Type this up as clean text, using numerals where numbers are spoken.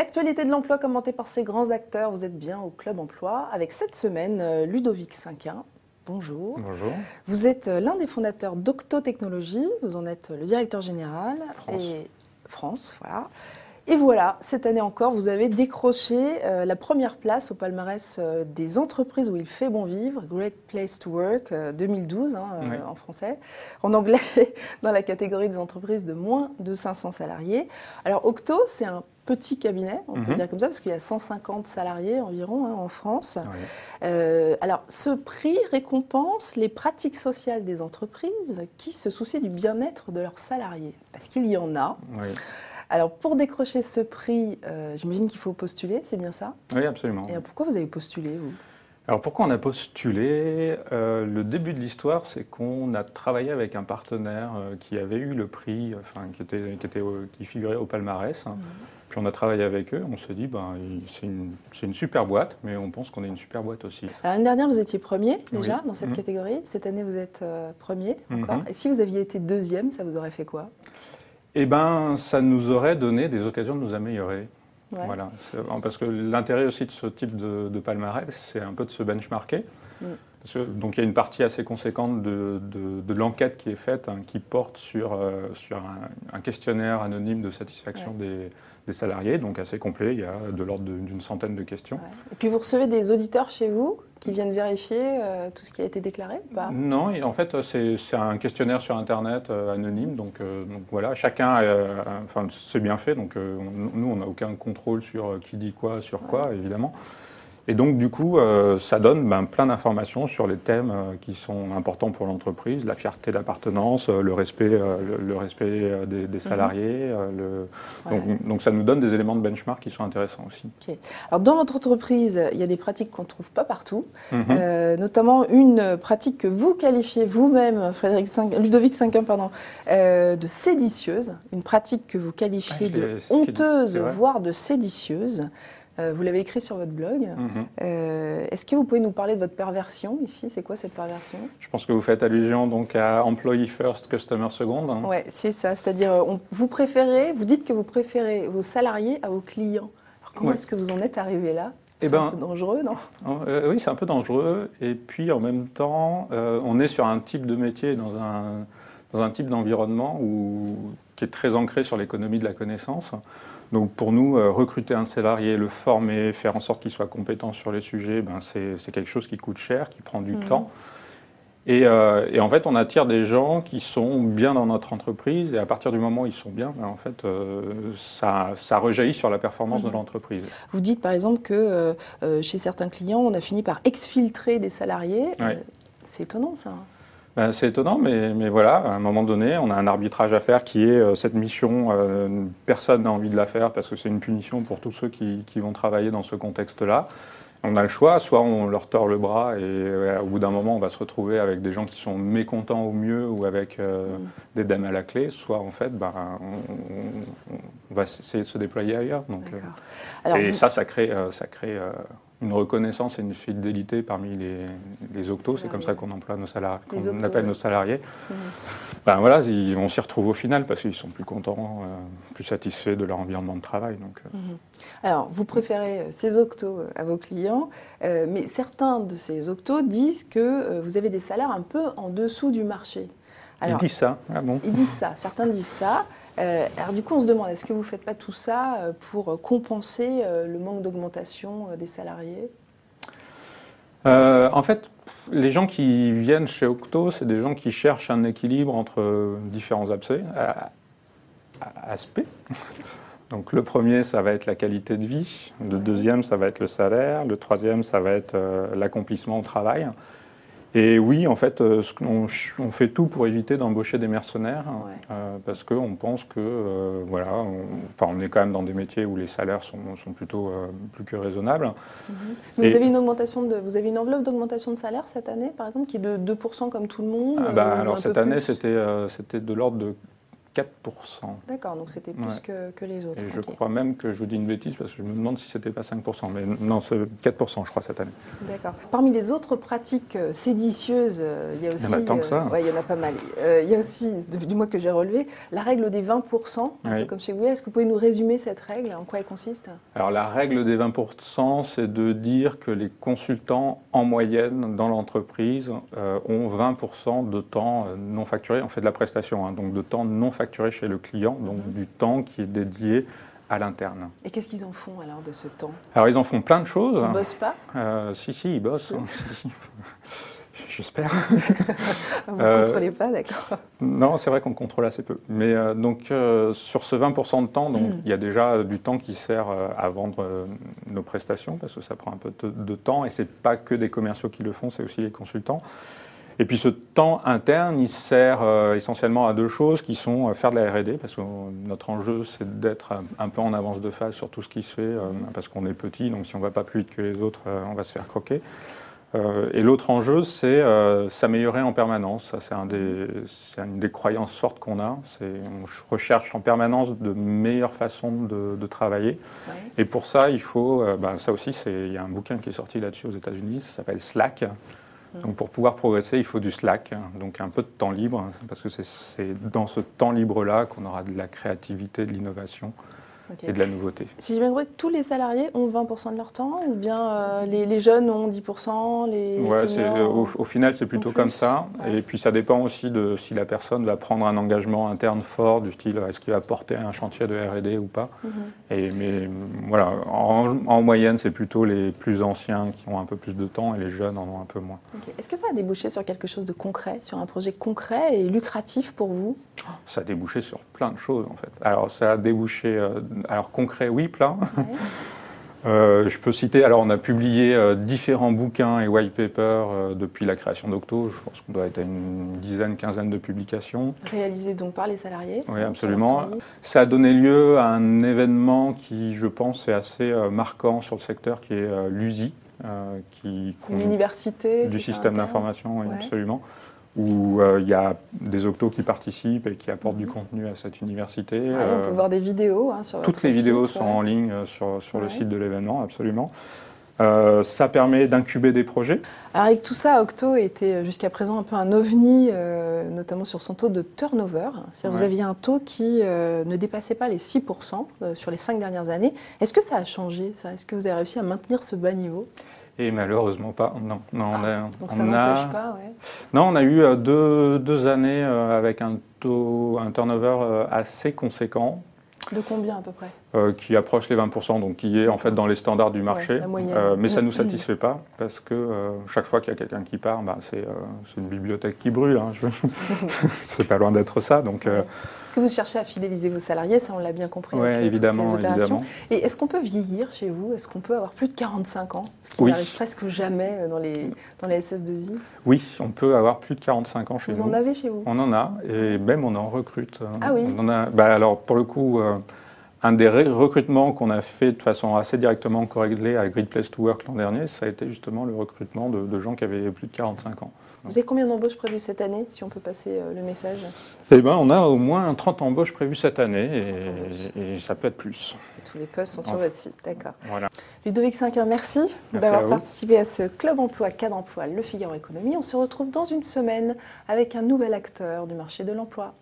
L'actualité de l'emploi commentée par ces grands acteurs, vous êtes bien au Club Emploi avec cette semaine Ludovic Cinquin. Bonjour. Bonjour. Vous êtes l'un des fondateurs d'Octo Technologies, vous en êtes le directeur général. France, voilà. Et voilà, cette année encore, vous avez décroché la première place au palmarès des entreprises où il fait bon vivre, Great Place to Work 2012 Oui. En français, en anglais dans la catégorie des entreprises de moins de 500 salariés. Alors Octo, c'est un petit cabinet, on peut dire comme ça, parce qu'il y a 150 salariés environ en France. Oui. Alors ce prix récompense les pratiques sociales des entreprises qui se soucient du bien-être de leurs salariés, parce qu'il y en a. Oui. Alors, pour décrocher ce prix, j'imagine qu'il faut postuler, c'est bien ça? Oui, absolument. Et pourquoi vous avez postulé, vous? Alors, pourquoi on a postulé? Le début de l'histoire, c'est qu'on a travaillé avec un partenaire qui avait eu le prix, qui figurait au palmarès. Puis on a travaillé avec eux, on s'est dit, c'est une super boîte, mais on pense qu'on est une super boîte aussi. L'année dernière, vous étiez premier déjà Oui. dans cette catégorie. Cette année, vous êtes premier encore. Et si vous aviez été deuxième, ça vous aurait fait quoi? Eh bien, ça nous aurait donné des occasions de nous améliorer. Ouais. Voilà. Parce que l'intérêt aussi de ce type de palmarès, c'est un peu de se benchmarker. Donc il y a une partie assez conséquente de l'enquête qui est faite, qui porte sur un questionnaire anonyme de satisfaction des salariés, donc assez complet, il y a de l'ordre d'une centaine de questions. Ouais. Et puis vous recevez des auditeurs chez vous qui viennent vérifier tout ce qui a été déclaré ou pas? Non, et en fait c'est un questionnaire sur Internet anonyme, donc voilà, chacun, c'est bien fait, donc nous on n'a aucun contrôle sur qui dit quoi, sur quoi, évidemment. Et donc, du coup, ça donne plein d'informations sur les thèmes qui sont importants pour l'entreprise, la fierté d'appartenance, le respect des salariés. Donc, ça nous donne des éléments de benchmark qui sont intéressants aussi. Okay. Alors, dans votre entreprise, il y a des pratiques qu'on ne trouve pas partout, notamment une pratique que vous qualifiez vous-même, Ludovic Cinquin, de séditieuse, une pratique que vous qualifiez de honteuse, voire de séditieuse. Vous l'avez écrit sur votre blog. Est-ce que vous pouvez nous parler de votre perversion ici? C'est quoi cette perversion? Je pense que vous faites allusion donc à Employee First, Customer Second. Oui, c'est ça. C'est-à-dire, vous dites que vous préférez vos salariés à vos clients. Alors, comment est-ce que vous en êtes arrivé là? C'est un peu dangereux, non? Oui, c'est un peu dangereux. Et puis, en même temps, on est sur un type de métier, dans un type d'environnement qui est très ancré sur l'économie de la connaissance. Donc pour nous, recruter un salarié, le former, faire en sorte qu'il soit compétent sur les sujets, c'est quelque chose qui coûte cher, qui prend du temps. Et en fait, on attire des gens qui sont bien dans notre entreprise, et à partir du moment où ils sont bien, en fait, ça rejaillit sur la performance de l'entreprise. Vous dites par exemple que chez certains clients, on a fini par exfiltrer des salariés. C'est étonnant ça. C'est étonnant, mais voilà, à un moment donné, on a un arbitrage à faire qui est cette mission, personne n'a envie de la faire parce que c'est une punition pour tous ceux qui vont travailler dans ce contexte-là. On a le choix, soit on leur tord le bras et au bout d'un moment, on va se retrouver avec des gens qui sont mécontents au mieux ou avec des dames à la clé, soit en fait, on va essayer de se déployer ailleurs. Donc, et ça crée une reconnaissance et une fidélité parmi les octos, c'est comme ça qu'on emploie nos salariés, qu'on appelle nos salariés. Voilà, on s'y retrouve au final parce qu'ils sont plus contents, plus satisfaits de leur environnement de travail. Donc, Alors, vous préférez ces octos à vos clients, mais certains de ces octos disent que vous avez des salaires un peu en dessous du marché. Alors, ils disent ça. Ah bon. Ils disent ça, certains disent ça. Alors du coup, on se demande, est-ce que vous ne faites pas tout ça pour compenser le manque d'augmentation des salariés? En fait, les gens qui viennent chez Octo, c'est des gens qui cherchent un équilibre entre différents aspects. Donc le premier, ça va être la qualité de vie. Le deuxième, ça va être le salaire. Le troisième, ça va être l'accomplissement au travail. Et oui, en fait, on fait tout pour éviter d'embaucher des mercenaires, parce qu'on pense que, on est quand même dans des métiers où les salaires sont plutôt plus que raisonnables. Mais vous avez une enveloppe d'augmentation de salaire cette année, par exemple, qui est de 2% comme tout le monde? Alors cette année, c'était de l'ordre de 4%. D'accord, donc c'était plus que les autres. Et je crois même que je vous dis une bêtise parce que je me demande si c'était pas 5%. Mais non, c'est 4% je crois cette année. D'accord. Parmi les autres pratiques séditieuses, il y a aussi... Il y en a tant que ça. Ouais, il y en a pas mal. Il y a aussi, du moins que j'ai relevé, la règle des 20%, un peu comme chez vous. Est-ce que vous pouvez nous résumer cette règle? En quoi elle consiste? Alors la règle des 20%, c'est de dire que les consultants en moyenne dans l'entreprise ont 20% de temps non facturé. On fait de la prestation, hein, donc de temps non facturé chez le client, donc du temps qui est dédié à l'interne. Et qu'est-ce qu'ils en font alors de ce temps? Alors ils en font plein de choses. Ils ne bossent pas? Si, ils bossent. J'espère. Vous ne contrôlez pas, d'accord. Non, c'est vrai qu'on contrôle assez peu. Mais donc sur ce 20% de temps, il y a déjà du temps qui sert à vendre nos prestations, parce que ça prend un peu de temps, et ce n'est pas que des commerciaux qui le font, c'est aussi les consultants. Et puis ce temps interne, il sert essentiellement à deux choses, qui sont faire de la R&D, parce que notre enjeu, c'est d'être un peu en avance de phase sur tout ce qui se fait, parce qu'on est petit, donc si on ne va pas plus vite que les autres, on va se faire croquer. Et l'autre enjeu, c'est s'améliorer en permanence. C'est une des croyances fortes qu'on a. On recherche en permanence de meilleures façons de travailler. Ouais. Et pour ça, il faut... ça aussi, il y a un bouquin qui est sorti là-dessus aux États-Unis, ça s'appelle Slack. Donc pour pouvoir progresser, il faut du Slack, donc un peu de temps libre, parce que c'est dans ce temps libre-là qu'on aura de la créativité, de l'innovation. Et de la nouveauté. Si j'ai bien compris, tous les salariés ont 20% de leur temps, ou bien les jeunes ont 10%, les seniors au final, c'est plutôt comme ça. Ouais. Et puis ça dépend aussi de si la personne va prendre un engagement interne fort, du style est-ce qu'il va porter un chantier de R&D ou pas. Mais voilà, en moyenne, c'est plutôt les plus anciens qui ont un peu plus de temps et les jeunes en ont un peu moins. Est-ce que ça a débouché sur quelque chose de concret, sur un projet concret et lucratif pour vous? Ça a débouché sur plein de choses en fait. Alors ça a débouché... Alors concret, oui, plein. Ouais. Je peux citer, alors on a publié différents bouquins et white papers depuis la création d'Octo. Je pense qu'on doit être à une dizaine, quinzaine de publications. Réalisés donc par les salariés. Oui, absolument. Ça a donné lieu à un événement qui, je pense, est assez marquant sur le secteur, qui est l'USI. Une université du système d'information, oui, absolument. Où il y a des Octos qui participent et qui apportent du contenu à cette université. On peut voir des vidéos sur votre Toutes les vidéos sont en ligne sur le site de l'événement, absolument. Ça permet d'incuber des projets. Alors avec tout ça, Octo était jusqu'à présent un peu un ovni, notamment sur son taux de turnover. C'est-à-dire vous aviez un taux qui ne dépassait pas les 6% sur les 5 dernières années. Est-ce que ça a changé, ça? Est-ce que vous avez réussi à maintenir ce bas niveau? Et malheureusement pas, non. Donc ça n'empêche pas, ouais. Non, on a eu deux années avec un turnover assez conséquent. De combien à peu près? Qui approche les 20%, donc qui est en fait dans les standards du marché. Mais ça ne nous satisfait pas, parce que chaque fois qu'il y a quelqu'un qui part, c'est une bibliothèque qui brûle. Hein. C'est pas loin d'être ça. Donc, est-ce que vous cherchez à fidéliser vos salariés? Ça, on l'a bien compris. Oui, évidemment, toutes ces opérations. évidemment. Et est-ce qu'on peut vieillir chez vous? Est-ce qu'on peut avoir plus de 45 ans? Ce qui n'arrive presque jamais dans les SS2I. Oui, on peut avoir plus de 45 ans chez nous. Vous en avez chez vous? On en a, et même on en recrute. Ah oui? On en a, alors, pour le coup... un des recrutements qu'on a fait de façon assez directement corrélée à Great Place to Work l'an dernier, ça a été justement le recrutement de gens qui avaient plus de 45 ans. Vous avez combien d'embauches prévues cette année, si on peut passer le message? Eh bien, on a au moins 30 embauches prévues cette année, et ça peut être plus. Et tous les postes sont sur votre site, d'accord. Voilà. Ludovic Cinquin, merci d'avoir participé à ce Club Emploi, Cadre Emploi, Le Figaro Économie. On se retrouve dans une semaine avec un nouvel acteur du marché de l'emploi.